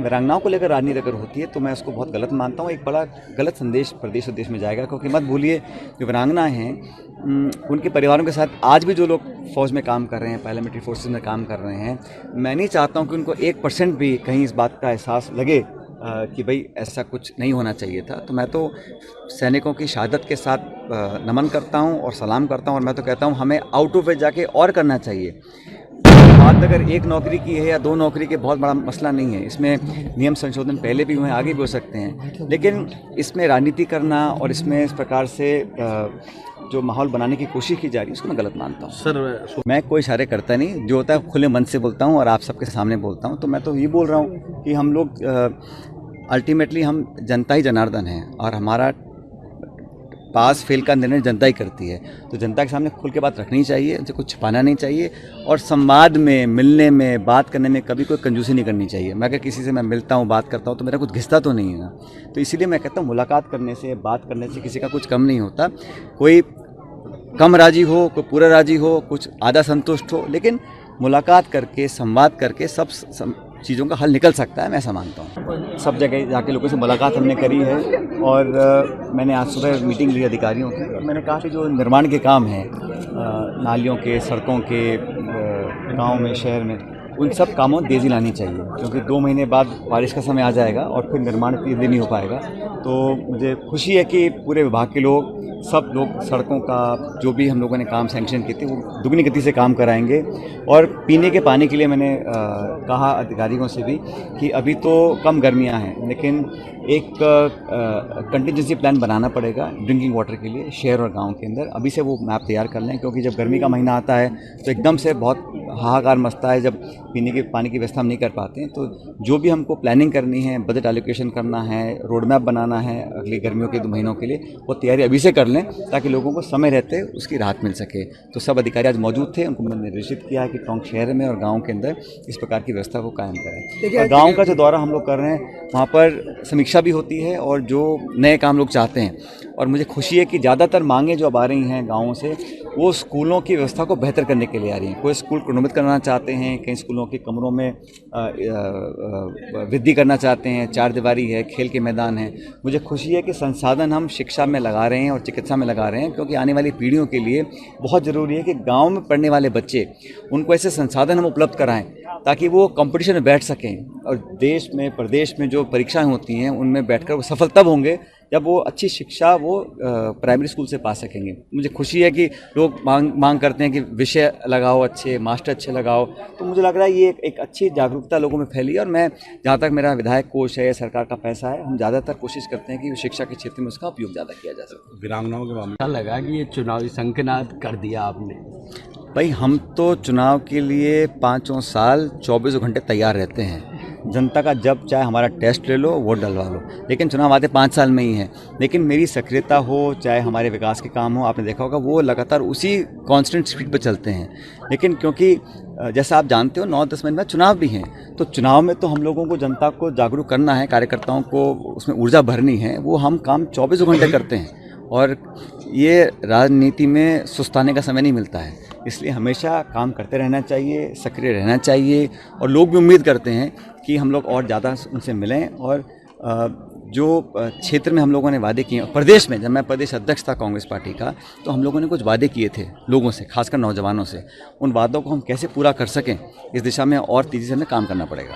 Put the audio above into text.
वीरांगनाओं को लेकर राजनीति अगर होती है तो मैं उसको बहुत गलत मानता हूँ। एक बड़ा गलत संदेश प्रदेश और देश में जाएगा, क्योंकि मत भूलिए जो वीरांगनाएँ हैं उनके परिवारों के साथ आज भी जो लोग फ़ौज में काम कर रहे हैं, पैरामिलिट्री फोर्सेस में काम कर रहे हैं, मैं नहीं चाहता हूँ कि उनको 1% भी कहीं इस बात का एहसास लगे कि भाई ऐसा कुछ नहीं होना चाहिए था। तो मैं तो सैनिकों की शहादत के साथ नमन करता हूं और सलाम करता हूं, और मैं तो कहता हूं हमें आउट ऑफ इट जाके और करना चाहिए। बात अगर एक नौकरी की है या 2 नौकरी के, बहुत बड़ा मसला नहीं है। इसमें नियम संशोधन पहले भी हुए, आगे भी हो सकते हैं, लेकिन इसमें राजनीति करना और इसमें इस प्रकार से जो माहौल बनाने की कोशिश की जा रही है उसको मैं गलत मानता हूँ। सर मैं कोई इशारे करता नहीं, जो होता है खुले मन से बोलता हूँ और आप सबके सामने बोलता हूँ। तो मैं तो ये बोल रहा हूँ कि हम लोग अल्टीमेटली हम जनता ही जनार्दन हैं, और हमारा पास फेल का निर्णय जनता ही करती है। तो जनता के सामने खुल के बात रखनी चाहिए, उनसे कुछ छिपाना नहीं चाहिए, और संवाद में, मिलने में, बात करने में कभी कोई कंजूसी नहीं करनी चाहिए। मैं अगर किसी से मैं मिलता हूँ, बात करता हूँ, तो मेरा कुछ घिसता तो नहीं है ना। तो इसीलिए मैं कहता हूँ मुलाकात करने से, बात करने से किसी का कुछ कम नहीं होता। कोई कम राजी हो, कोई पूरा राजी हो, कुछ आधा संतुष्ट हो, लेकिन मुलाकात करके, संवाद करके सब चीज़ों का हल निकल सकता है, मैं ऐसा मानता हूँ। सब जगह जाके लोगों से मुलाकात हमने करी है, और मैंने आज सुबह मीटिंग ली अधिकारियों की, और मैंने कहा कि जो निर्माण के काम हैं, नालियों के, सड़कों के, गांव में, शहर में, उन सब कामों में तेज़ी लानी चाहिए, क्योंकि 2 महीने बाद बारिश का समय आ जाएगा और फिर निर्माण तेज़ी नहीं हो पाएगा। तो मुझे खुशी है कि पूरे विभाग के लोग, सब लोग सड़कों का जो भी हम लोगों ने काम सैंक्शन किए थे वो दुगनी गति से काम कराएंगे। और पीने के पानी के लिए मैंने कहा अधिकारियों से भी कि अभी तो कम गर्मियां हैं, लेकिन एक कंटिजेंसी प्लान बनाना पड़ेगा ड्रिंकिंग वाटर के लिए शहर और गांव के अंदर। अभी से वो मैप तैयार कर लें, क्योंकि जब गर्मी का महीना आता है तो एकदम से बहुत हाहाकार मचता है जब पीने के पानी की व्यवस्था हम नहीं कर पाते हैं। तो जो भी हमको प्लानिंग करनी है, बजट एलोकेशन करना है, रोड मैप बनाना है अगली गर्मियों के 2 महीनों के लिए, वो तैयारी अभी से कर लें ताकि लोगों को समय रहते उसकी राहत मिल सके। तो सब अधिकारी आज मौजूद थे, उनको मैंने निर्देशित किया है कि टोंक शहर में और गाँव के अंदर इस प्रकार की व्यवस्था को कायम करें। और गाँव का जो दौरा हम लोग कर रहे हैं, वहाँ पर समीक्षा भी होती है और जो नए काम लोग चाहते हैं। और मुझे खुशी है कि ज़्यादातर मांगें जो अब आ रही हैं गाँवों से, वो स्कूलों की व्यवस्था को बेहतर करने के लिए आ रही हैं। कोई स्कूल प्रोन्नत करना चाहते हैं, कई स्कूलों के कमरों में वृद्धि करना चाहते हैं, 4 दीवारी है, खेल के मैदान है। मुझे खुशी है कि संसाधन हम शिक्षा में लगा रहे हैं और चिकित्सा में लगा रहे हैं, क्योंकि आने वाली पीढ़ियों के लिए बहुत ज़रूरी है कि गाँव में पढ़ने वाले बच्चे, उनको ऐसे संसाधन हम उपलब्ध कराएं ताकि वो कंपटीशन में बैठ सकें। और देश में, प्रदेश में जो परीक्षाएं होती हैं उनमें बैठकर वो सफल तब होंगे जब वो अच्छी शिक्षा वो प्राइमरी स्कूल से पा सकेंगे। मुझे खुशी है कि लोग मांग करते हैं कि विषय लगाओ अच्छे, मास्टर अच्छे लगाओ। तो मुझे लग रहा है ये एक अच्छी जागरूकता लोगों में फैली है। और मैं, जहाँ तक मेरा विधायक कोष है, सरकार का पैसा है, हम ज़्यादातर कोशिश करते हैं कि शिक्षा के क्षेत्र में उसका उपयोग ज़्यादा किया जा सके। वीरांगनाओं के मामले में लगा कि ये चुनावी संकनाद कर दिया आपने? भाई हम तो चुनाव के लिए 5 साल 24 घंटे तैयार रहते हैं। जनता का जब चाहे हमारा टेस्ट ले लो, वोट डलवा लो, लेकिन चुनाव आते 5 साल में ही है। लेकिन मेरी सक्रियता हो, चाहे हमारे विकास के काम हो, आपने देखा होगा वो लगातार उसी कांस्टेंट स्पीड पर चलते हैं। लेकिन क्योंकि जैसा आप जानते हो 9-10 महीने में चुनाव भी हैं, तो चुनाव में तो हम लोगों को, जनता को जागरूक करना है, कार्यकर्ताओं को उसमें ऊर्जा भरनी है, वो हम काम 24 घंटे करते हैं। और ये राजनीति में सुस्ताने का समय नहीं मिलता है, इसलिए हमेशा काम करते रहना चाहिए, सक्रिय रहना चाहिए। और लोग भी उम्मीद करते हैं कि हम लोग और ज़्यादा उनसे मिलें। और जो क्षेत्र में हम लोगों ने वादे किए, प्रदेश में जब मैं प्रदेश अध्यक्ष था कांग्रेस पार्टी का, तो हम लोगों ने कुछ वादे किए थे लोगों से, खासकर नौजवानों से। उन वादों को हम कैसे पूरा कर सकें, इस दिशा में और तेज़ी से हमें काम करना पड़ेगा।